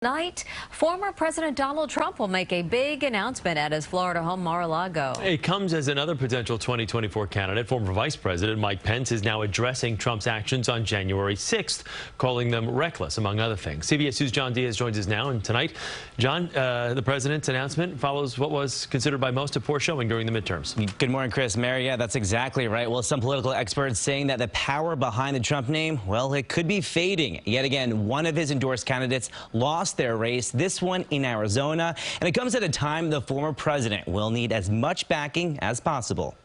Tonight, former President Donald Trump will make a big announcement at his Florida home, Mar-a-Lago. It comes as another potential 2024 candidate. Former Vice President Mike Pence is now addressing Trump's actions on January 6th, calling them reckless, among other things. CBS News' John Diaz joins us now. And tonight, John, the president's announcement follows what was considered by most a poor showing during the midterms. Good morning, Chris. Mary, yeah, that's exactly right. Well, some political experts saying that the power behind the Trump name, well, it could be fading. Yet again, one of his endorsed candidates lost their race, this one in Arizona, and it comes at a time the former president will need as much backing as possible.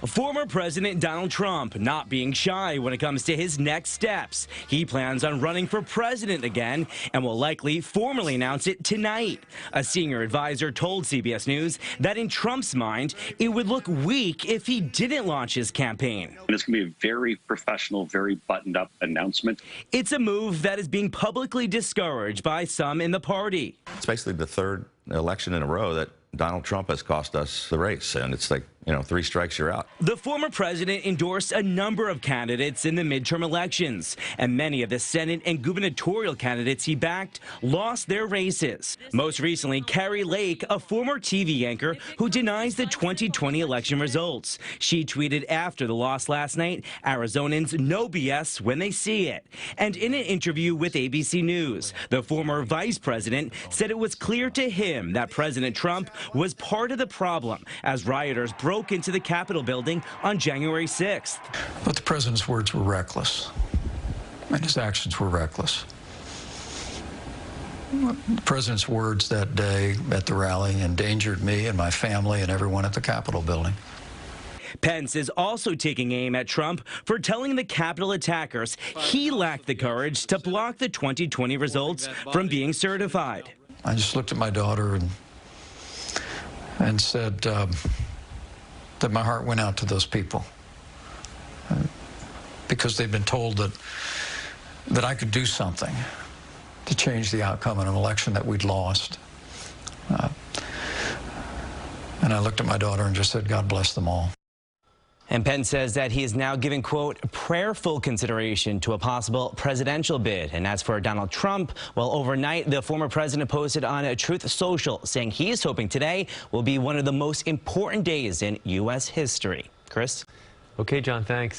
Former President Donald Trump not being shy when it comes to his next steps. He plans on running for president again and will likely formally announce it tonight. A senior advisor told CBS News that in Trump's mind, it would look weak if he didn't launch his campaign. It's going to be a very professional, very buttoned up announcement. It's a move that is being publicly discouraged by some in the party. It's basically the third election in a row that Donald Trump has cost us the race, and it's like, you know, 3 strikes, you're out. The former president endorsed a number of candidates in the midterm elections, and many of the Senate and gubernatorial candidates he backed lost their races. Most recently, Carrie Lake, a former TV anchor who denies the 2020 election results. She tweeted after the loss last night, Arizonans know BS when they see it. And in an interview with ABC News, the former vice president said it was clear to him that President Trump was part of the problem as rioters broke into the Capitol building on January 6th. But the president's words were reckless, and his actions were reckless. The president's words that day at the rally endangered me and my family and everyone at the Capitol building. Pence is also taking aim at Trump for telling the Capitol attackers he lacked the courage to block the 2020 results from being certified. I just looked at my daughter and said that my heart went out to those people because they've been told that I could do something to change the outcome in an election that we'd lost. And I looked at my daughter and just said, God bless them all. And Pence says that he is now giving, quote, prayerful consideration to a possible presidential bid. And as for Donald Trump, well, overnight, the former president posted on a Truth Social saying he is hoping today will be one of the most important days in U.S. history. Chris? Okay, John, thanks.